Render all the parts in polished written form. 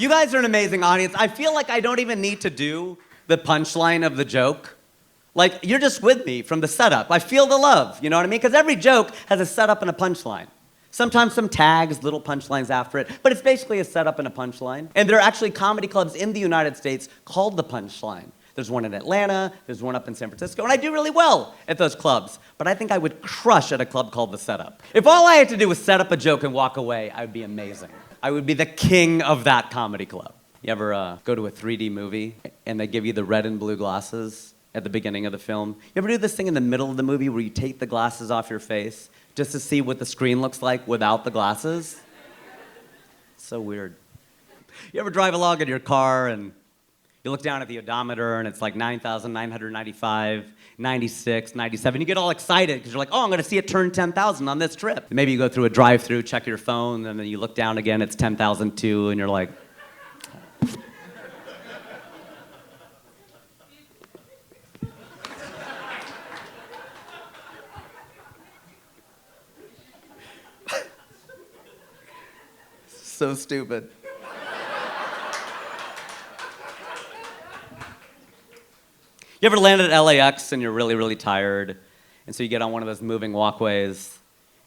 You guys are an amazing audience. I feel like I don't even need to do the punchline of the joke. Like, you're just with me from the setup. I feel the love, you know what I mean? Because every joke has a setup and a punchline. Sometimes some tags, little punchlines after it, but it's basically a setup and a punchline. And there are actually comedy clubs in the United States called The Punchline. There's one in Atlanta, there's one up in San Francisco, and I do really well at those clubs. But I think I would crush at a club called The Setup. If all I had to do was set up a joke and walk away, I would be amazing. I would be the king of that comedy club. You ever go to a 3D movie and they give you the red and blue glasses at the beginning of the film? You ever do this thing in the middle of the movie where you take the glasses off your face just to see what the screen looks like without the glasses? So weird. You ever drive along in your car and you look down at the odometer and it's like 9,995, 96, 97. You get all excited because you're like, oh, I'm going to see it turn 10,000 on this trip. And maybe you go through a drive-through, check your phone, and then you look down again, it's 10,002, and you're like... So stupid. You ever landed at LAX and you're really, really tired, and so you get on one of those moving walkways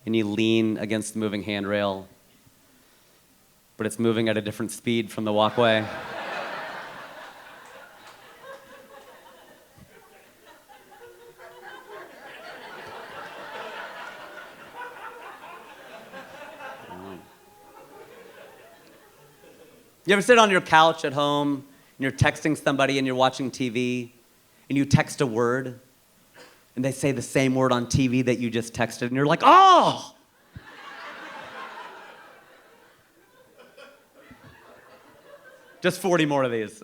and you lean against the moving handrail, but it's moving at a different speed from the walkway? You ever sit on your couch at home and you're texting somebody and you're watching TV and you text a word and they say the same word on TV that you just texted and you're like, oh! Just 40 more of these.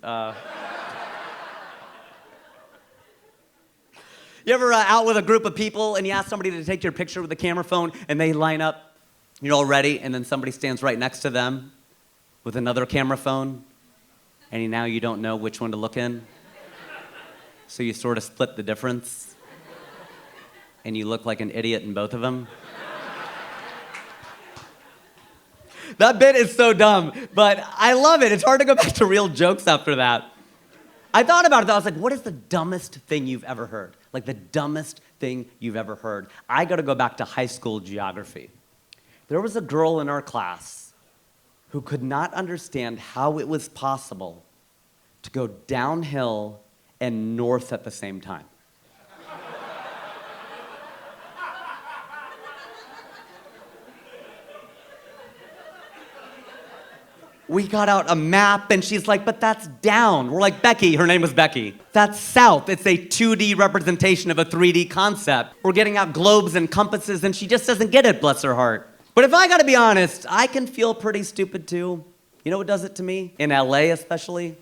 You ever out with a group of people and you ask somebody to take your picture with a camera phone and they line up, you're all ready, and then somebody stands right next to them with another camera phone, and now you don't know which one to look in? So you sort of split the difference, and you look like an idiot in both of them. That bit is so dumb, but I love it. It's hard to go back to real jokes after that. I thought about it, though. I was like, what is the dumbest thing you've ever heard? Like, the dumbest thing you've ever heard. I got to go back to high school geography. There was a girl in our class who could not understand how it was possible to go downhill and north at the same time. We got out a map, and she's like, but that's down. We're like, Becky, her name was Becky. That's south. It's a 2D representation of a 3D concept. We're getting out globes and compasses, and she just doesn't get it, bless her heart. But if I gotta be honest, I can feel pretty stupid too. You know what does it to me? In LA especially?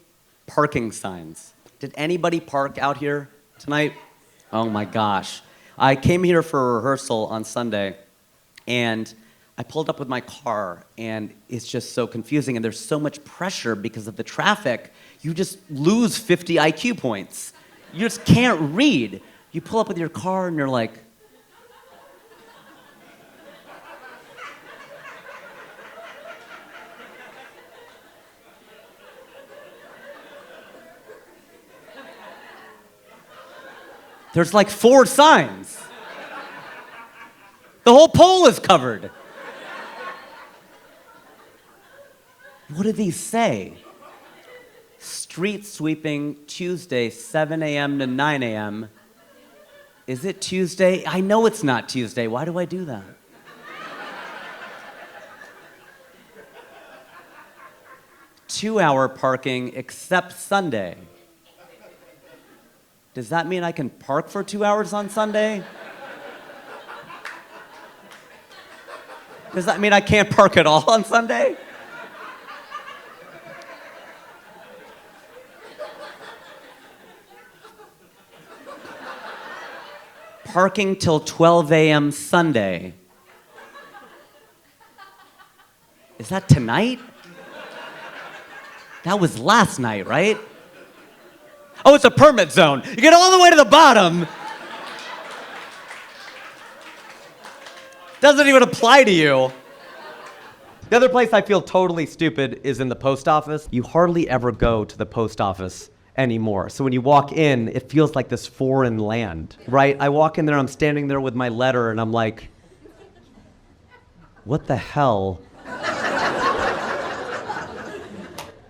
Parking signs. Did anybody park out here tonight? Oh my gosh. I came here for a rehearsal on Sunday, and I pulled up with my car, and it's just so confusing, and there's so much pressure because of the traffic, you just lose 50 IQ points. You just can't read. You pull up with your car, and you're like, there's like 4 signs. The whole pole is covered. What do these say? Street sweeping Tuesday, 7 a.m. to 9 a.m. Is it Tuesday? I know it's not Tuesday. Why do I do that? Two-hour parking except Sunday. Does that mean I can park for 2 hours on Sunday? Does that mean I can't park at all on Sunday? Parking till 12 a.m. Sunday. Is that tonight? That was last night, right? Oh, it's a permit zone. You get all the way to the bottom. Doesn't even apply to you. The other place I feel totally stupid is in the post office. You hardly ever go to the post office anymore. So when you walk in, it feels like this foreign land, right? I walk in there, I'm standing there with my letter, and I'm like, what the hell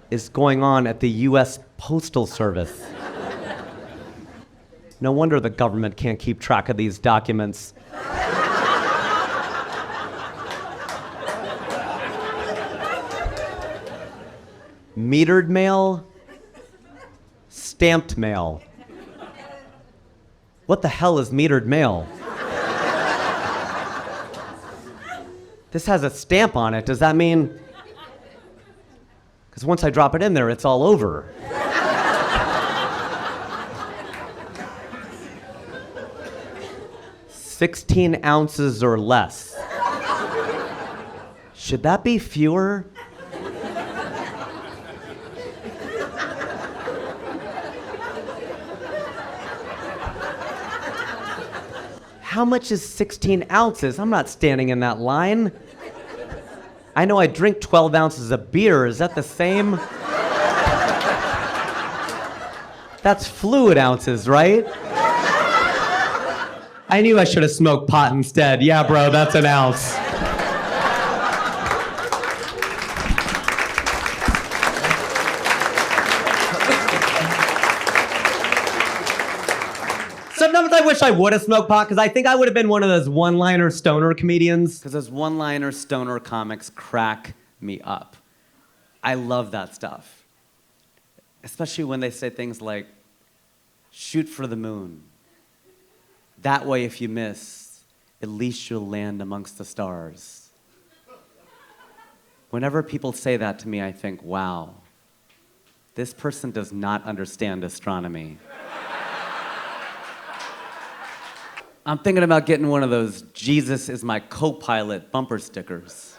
is going on at the US Postal Service? No wonder the government can't keep track of these documents. Metered mail, stamped mail. What the hell is metered mail? This has a stamp on it. Does that mean? Because once I drop it in there, it's all over. 16 ounces or less. Should that be fewer? How much is 16 ounces? I'm not standing in that line. I know I drink 12 ounces of beer. Is that the same? That's fluid ounces, right? I knew I should have smoked pot instead. Yeah, bro, that's an ounce. Sometimes I wish I would have smoked pot, because I think I would have been one of those one-liner stoner comedians. Because those one-liner stoner comics crack me up. I love that stuff. Especially when they say things like, shoot for the moon. That way, if you miss, at least you'll land amongst the stars. Whenever people say that to me, I think, wow, this person does not understand astronomy. I'm thinking about getting one of those Jesus is my co-pilot bumper stickers,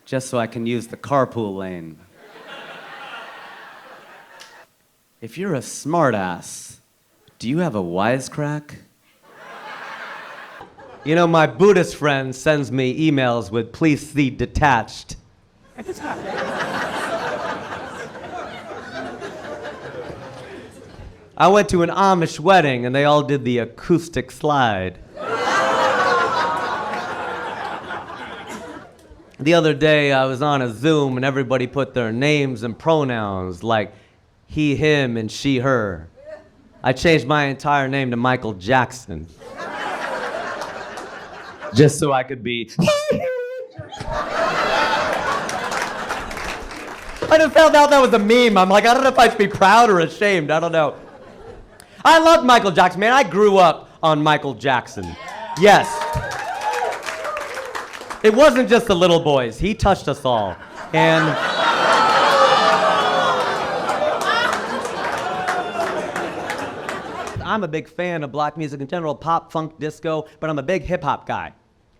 just so I can use the carpool lane. If you're a smartass, do you have a wisecrack? You know, my Buddhist friend sends me emails with please see detached. I went to an Amish wedding and they all did the acoustic slide. The other day I was on a Zoom and everybody put their names and pronouns like he, him, and she, her. I changed my entire name to Michael Jackson. Just so I could be. I just found out that was a meme. I'm like, I don't know if I should be proud or ashamed. I don't know. I loved Michael Jackson, man. I grew up on Michael Jackson. Yes. It wasn't just the little boys. He touched us all. And I'm a big fan of black music in general, pop, funk, disco, but I'm a big hip-hop guy.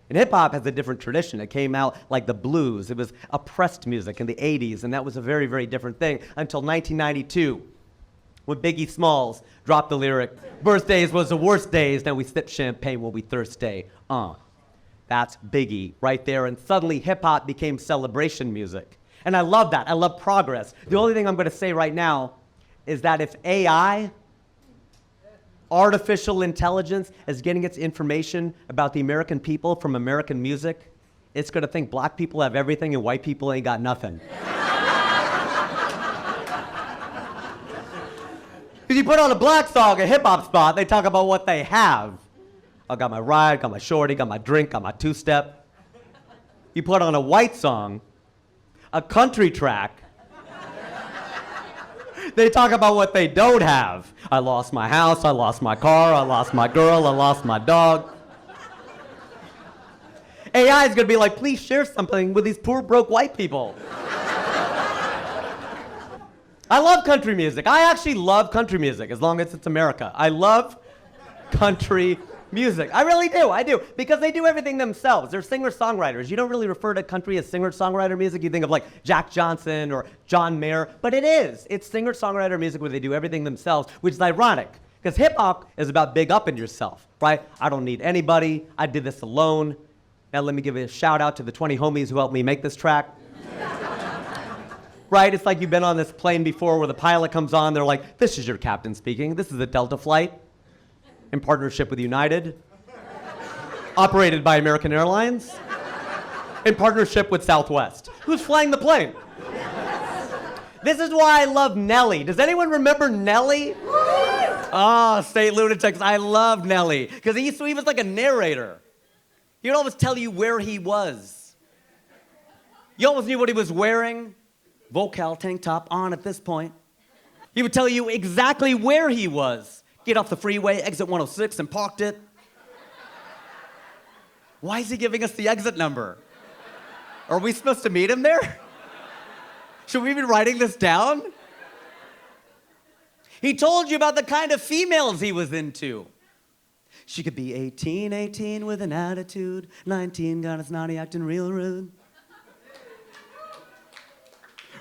And hip-hop has a different tradition. It came out like the blues. It was oppressed music in the 80s, and that was a very, very different thing until 1992, when Biggie Smalls dropped the lyric, birthdays was the worst days, now we sip champagne when we thirsty. That's Biggie right there, and suddenly hip-hop became celebration music. And I love that. I love progress. The only thing I'm going to say right now is that if AI, artificial intelligence, is getting its information about the American people from American music, it's going to think black people have everything and white people ain't got nothing. If you put on a black song, a hip-hop spot, they talk about what they have. I got my ride, got my shorty, got my drink, got my two-step. You put on a white song, a country track, they talk about what they don't have. I lost my house, I lost my car, I lost my girl, I lost my dog. AI is gonna be like, please share something with these poor, broke white people. I love country music. I actually love country music, as long as it's America. I love country music. I really do, I do. Because they do everything themselves. They're singer-songwriters. You don't really refer to country as singer-songwriter music. You think of like Jack Johnson or John Mayer, but it is. It's singer-songwriter music where they do everything themselves, which is ironic. Because hip-hop is about big upping yourself, right? I don't need anybody. I did this alone. Now let me give a shout out to the 20 homies who helped me make this track. Right, it's like you've been on this plane before where the pilot comes on, they're like, this is your captain speaking, this is a Delta flight in partnership with United, operated by American Airlines, in partnership with Southwest. Who's flying the plane? This is why I love Nelly. Does anyone remember Nelly? Oh, State Lunatics, I love Nelly. Because he was like a narrator. He would always tell you where he was. You always knew what he was wearing. Vocal tank top on at this point. He would tell you exactly where he was. Get off the freeway, exit 106, and parked it. Why is he giving us the exit number? Are we supposed to meet him there? Should we be writing this down? He told you about the kind of females he was into. She could be 18 with an attitude, 19 got a snotty acting real rude.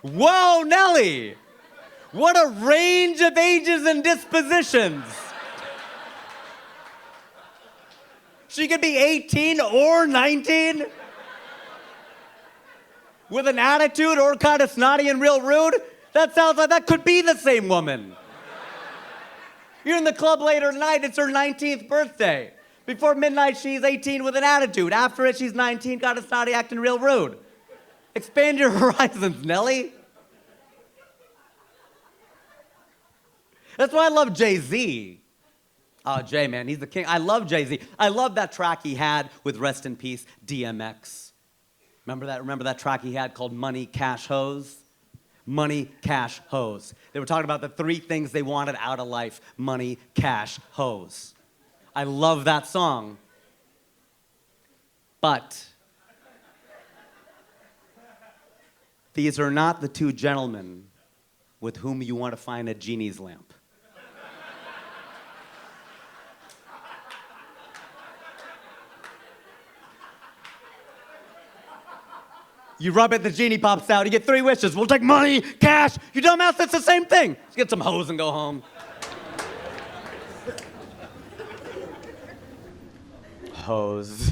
Whoa, Nelly! What a range of ages and dispositions. She could be 18 or 19 with an attitude or kind of snotty and real rude. That sounds like that could be the same woman. You're in the club later tonight, it's her 19th birthday. Before midnight, she's 18 with an attitude. After it, she's 19, got a snotty acting real rude. Expand your horizons, Nelly. That's why I love Jay-Z. Oh, Jay, man, he's the king. I love Jay-Z. I love that track he had with, rest in peace, DMX. Remember that? Remember that track he had called Money, Cash, Hoes? Money, cash, hoes. They were talking about the 3 things they wanted out of life. Money, cash, hoes. I love that song. But these are not the 2 gentlemen with whom you want to find a genie's lamp. You rub it, the genie pops out, you get 3 wishes. We'll take money, cash. You dumbass, that's the same thing. Let's get some hoes and go home. Hoes.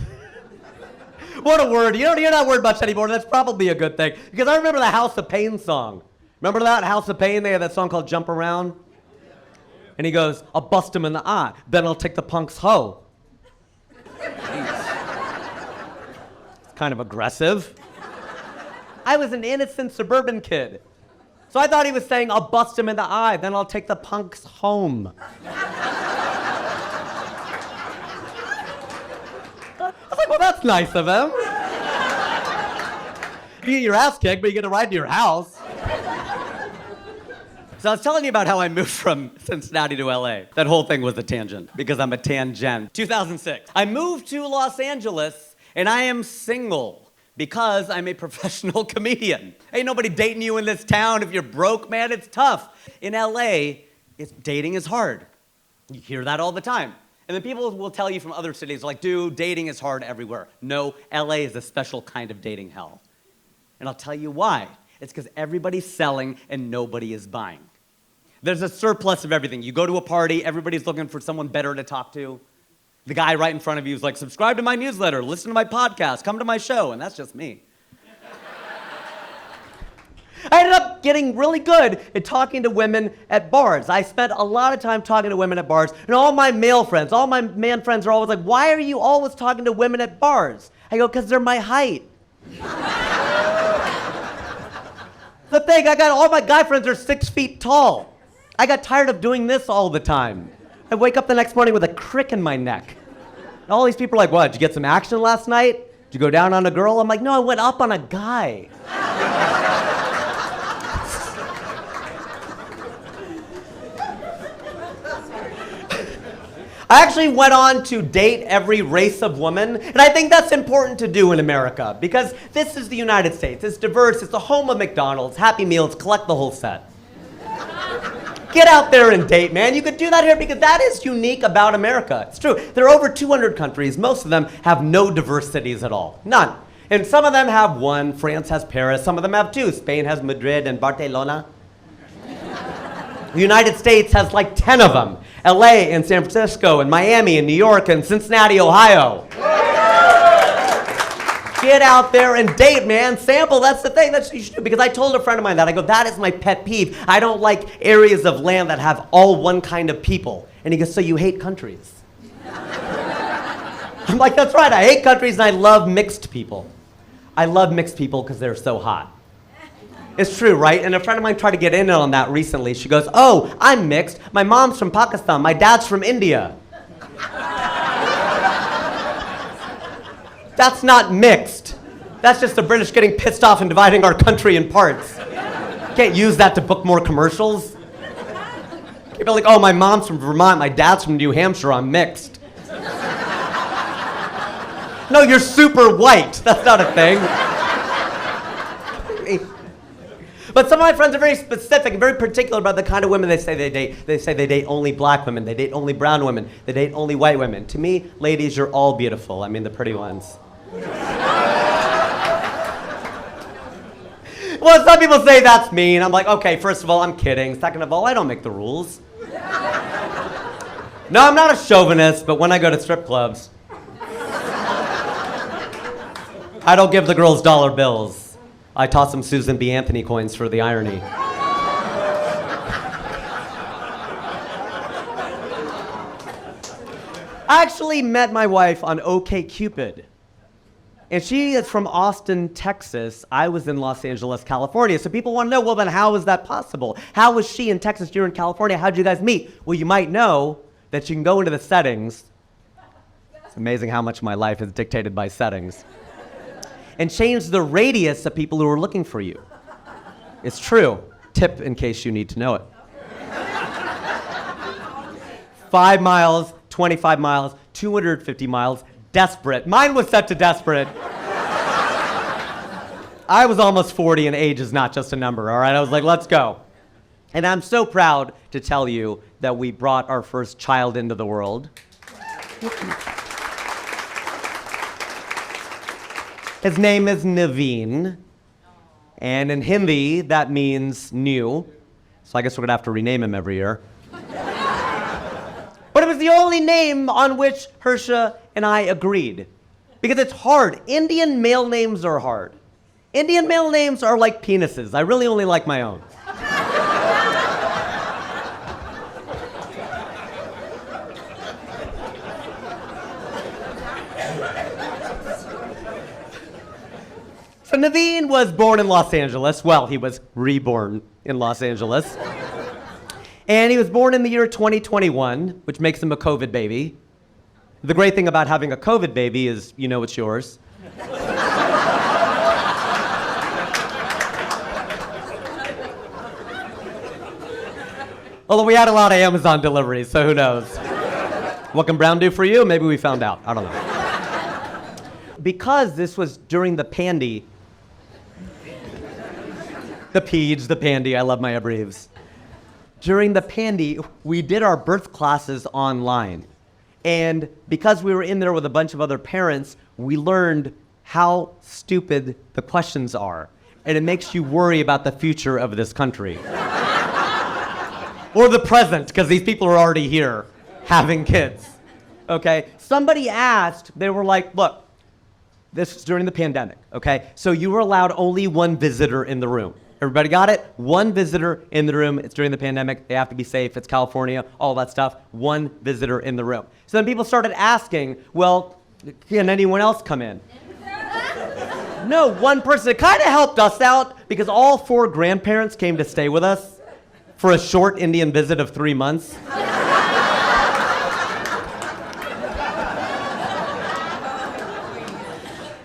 What a word. You don't hear that word much anymore. That's probably a good thing. Because I remember the House of Pain song. Remember that? House of Pain? They had that song called Jump Around. And he goes, I'll bust him in the eye, then I'll take the punk's hoe. It's kind of aggressive. I was an innocent suburban kid. So I thought he was saying, I'll bust him in the eye, then I'll take the punks home. I was like, well, that's nice of him. You get your ass kicked, but you get to ride to your house. So I was telling you about how I moved from Cincinnati to LA. That whole thing was a tangent, because I'm a tangent. 2006. I moved to Los Angeles, and I am single. Because I'm a professional comedian. Ain't nobody dating you in this town. If you're broke, man, it's tough. In LA, dating is hard. You hear that all the time. And then people will tell you from other cities, like, dude, dating is hard everywhere. No, LA is a special kind of dating hell. And I'll tell you why. It's because everybody's selling and nobody is buying. There's a surplus of everything. You go to a party, everybody's looking for someone better to talk to. The guy right in front of you is like, subscribe to my newsletter, listen to my podcast, come to my show, and that's just me. I ended up getting really good at talking to women at bars. I spent a lot of time talking to women at bars, and all my male friends, all my man friends are always like, why are you always talking to women at bars? I go, because they're my height. The thing, all my guy friends are 6 feet tall. I got tired of doing this all the time. I wake up the next morning with a crick in my neck. And all these people are like, what, did you get some action last night? Did you go down on a girl? I'm like, no, I went up on a guy. I actually went on to date every race of woman, and I think that's important to do in America, because this is the United States. It's diverse, it's the home of McDonald's, Happy Meals, collect the whole set. Get out there and date, man. You could do that here because that is unique about America. It's true. There are over 200 countries. Most of them have no diverse cities at all. None. And some of them have 1. France has Paris. Some of them have 2. Spain has Madrid and Barcelona. The United States has like 10 of them. LA and San Francisco and Miami and New York and Cincinnati, Ohio. Get out there and date, man. Sample, that's the thing. That's what you should do. Because I told a friend of mine that. I go, that is my pet peeve. I don't like areas of land that have all one kind of people. And he goes, so you hate countries? I'm like, that's right. I hate countries and I love mixed people. I love mixed people because they're so hot. It's true, right? And a friend of mine tried to get in on that recently. She goes, oh, I'm mixed. My mom's from Pakistan. My dad's from India. That's not mixed. That's just the British getting pissed off and dividing our country in parts. Can't use that to book more commercials. People are like, oh, my mom's from Vermont, my dad's from New Hampshire, I'm mixed. No, you're super white. That's not a thing. But some of my friends are very specific and very particular about the kind of women they say they date. They say they date only black women, they date only brown women, they date only white women. To me, ladies, you're all beautiful. I mean, the pretty ones. Well, some people say that's mean. I'm like, okay, first of all, I'm kidding. Second of all, I don't make the rules. No, I'm not a chauvinist, but when I go to strip clubs, I don't give the girls dollar bills. I toss them Susan B. Anthony coins for the irony. I actually met my wife on OkCupid. And she is from Austin, Texas. I was in Los Angeles, California. So people want to know, well, then how is that possible? How was she in Texas, you're in California? How'd you guys meet? Well, you might know that you can go into the settings. It's amazing how much my life is dictated by settings. And change the radius of people who are looking for you. It's true. Tip in case you need to know it. 5 miles, 25 miles, 250 miles, desperate. Mine was set to desperate. I was almost 40 and age is not just a number, all right? I was like, let's go. And I'm so proud to tell you that we brought our first child into the world. His name is Naveen, and in Hindi, that means new. So I guess we're gonna have to rename him every year. But it was the only name on which Harsha and I agreed. Because it's hard. Indian male names are hard. Indian male names are like penises. I really only like my own. So Naveen was born in Los Angeles. Well, he was reborn in Los Angeles. And he was born in the year 2021, which makes him a COVID baby. The great thing about having a COVID baby is you know it's yours. Although we had a lot of Amazon deliveries, so who knows? What can Brown do for you? Maybe we found out. I don't know. Because this was during the pandy, the Peej, the pandy, I love my abbreviations. During the pandy, we did our birth classes online. And because we were in there with a bunch of other parents, we learned how stupid the questions are. And it makes you worry about the future of this country. Or the present, because these people are already here having kids. Okay? Somebody asked, they were like, look, this was during the pandemic, okay? So you were allowed only one visitor in the room. Everybody got it? One visitor in the room. It's during the pandemic. They have to be safe. It's California, all that stuff. One visitor in the room. So then people started asking, well, can anyone else come in? No, one person. It kind of helped us out because all 4 grandparents came to stay with us for a short Indian visit of 3 months.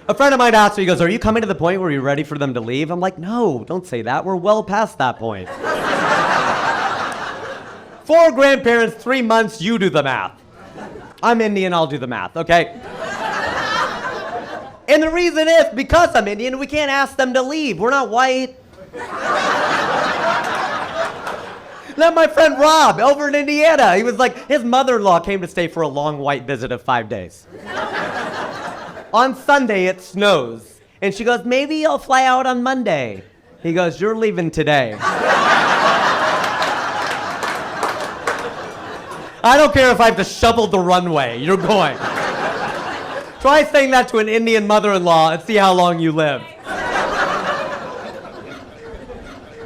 A friend of mine asked me, he goes, are you coming to the point where you're ready for them to leave? I'm like, no, don't say that. We're well past that point. 4 grandparents, 3 months, you do the math. I'm Indian, I'll do the math, okay? And the reason is, because I'm Indian, we can't ask them to leave. We're not white. Now my friend Rob, over in Indiana, he was like, his mother-in-law came to stay for a long white visit of 5 days. On Sunday, it snows. And she goes, maybe I'll fly out on Monday. He goes, you're leaving today. I don't care if I have to shovel the runway. You're going. Try saying that to an Indian mother-in-law and see how long you live.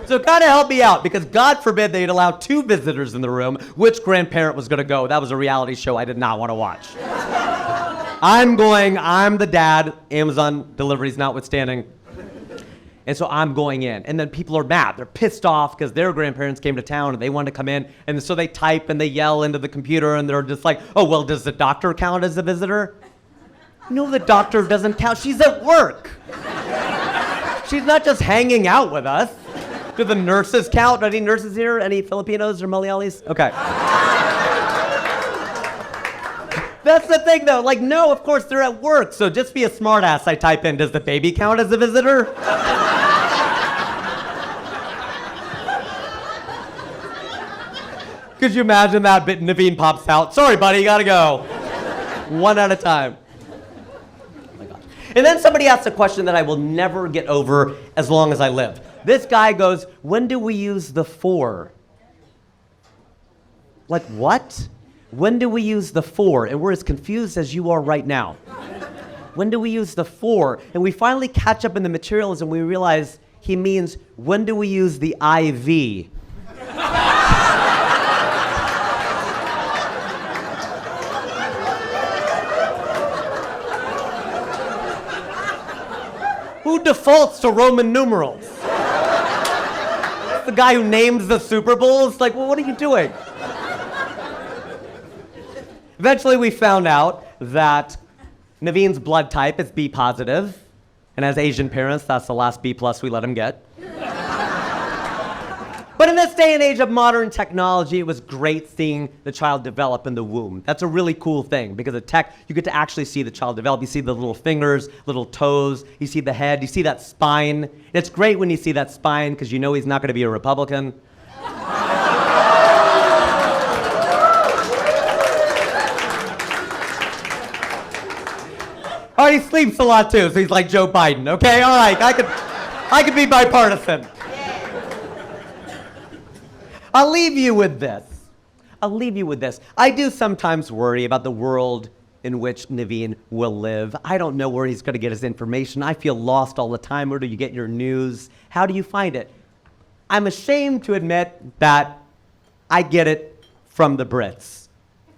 So kind of help me out, because God forbid they'd allow 2 visitors in the room. Which grandparent was going to go? That was a reality show I did not want to watch. I'm the dad, Amazon deliveries notwithstanding. And so I'm going in. And then people are mad. They're pissed off because their grandparents came to town and they wanted to come in. And so they type and they yell into the computer and they're just like, oh, well, does the doctor count as a visitor? No, the doctor doesn't count. She's at work. She's not just hanging out with us. Do the nurses count? Are any nurses here? Any Filipinos or Malayalis? Okay. That's the thing, though. Like, no, of course, they're at work. So just be a smartass. I type in, does the baby count as a visitor? Could you imagine that? Bit Naveen pops out. Sorry, buddy, you gotta go. One at a time. Oh my gosh. And then somebody asks a question that I will never get over as long as I live. This guy goes, when do we use the for? Like, what? When do we use the for? And we're as confused as you are right now. When do we use the for? And we finally catch up in the materials and we realize he means, when do we use the IV? Who defaults to Roman numerals? The guy who names the Super Bowls? Like, well, what are you doing? Eventually, we found out that Naveen's blood type is B positive, and as Asian parents, that's the last B plus we let him get. But in this day and age of modern technology, it was great seeing the child develop in the womb. That's a really cool thing, because of tech, you get to actually see the child develop. You see the little fingers, little toes, you see the head, you see that spine. And it's great when you see that spine, because you know he's not going to be a Republican. Oh, he sleeps a lot too, so he's like Joe Biden. Okay, all right, I could be bipartisan. I'll leave you with this. I do sometimes worry about the world in which Naveen will live. I don't know where he's going to get his information. I feel lost all the time. Where do you get your news? How do you find it? I'm ashamed to admit that I get it from the Brits.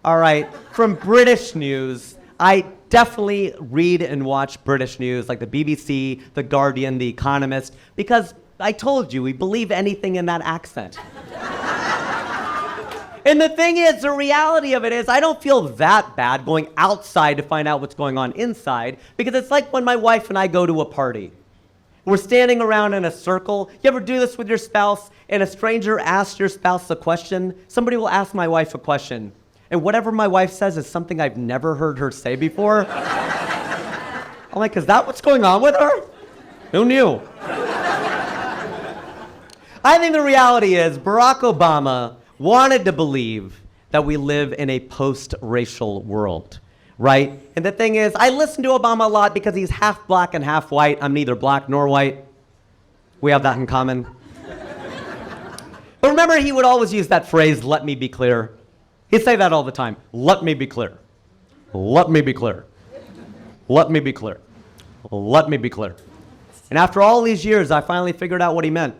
All right, from British news. I definitely read and watch British news, like the BBC, The Guardian, The Economist, because I told you, we believe anything in that accent. And the thing is, the reality of it is, I don't feel that bad going outside to find out what's going on inside, because it's like when my wife and I go to a party. We're standing around in a circle. You ever do this with your spouse, and a stranger asks your spouse a question? Somebody will ask my wife a question, and whatever my wife says is something I've never heard her say before. I'm like, is that what's going on with her? Who knew? I think the reality is Barack Obama wanted to believe that we live in a post-racial world, right? And the thing is, I listen to Obama a lot because he's half black and half white. I'm neither black nor white. We have that in common. But remember, he would always use that phrase, let me be clear. He'd say that all the time. Let me be clear. Let me be clear. Let me be clear. Let me be clear. And after all these years, I finally figured out what he meant.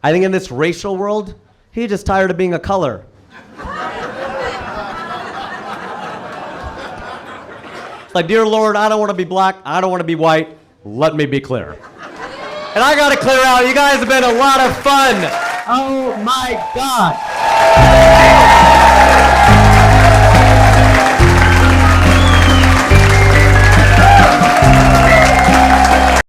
I think in this racial world, he's just tired of being a color. Like, dear Lord, I don't want to be black. I don't want to be white. Let me be clear. And I got to clear out. You guys have been a lot of fun. Oh, my God.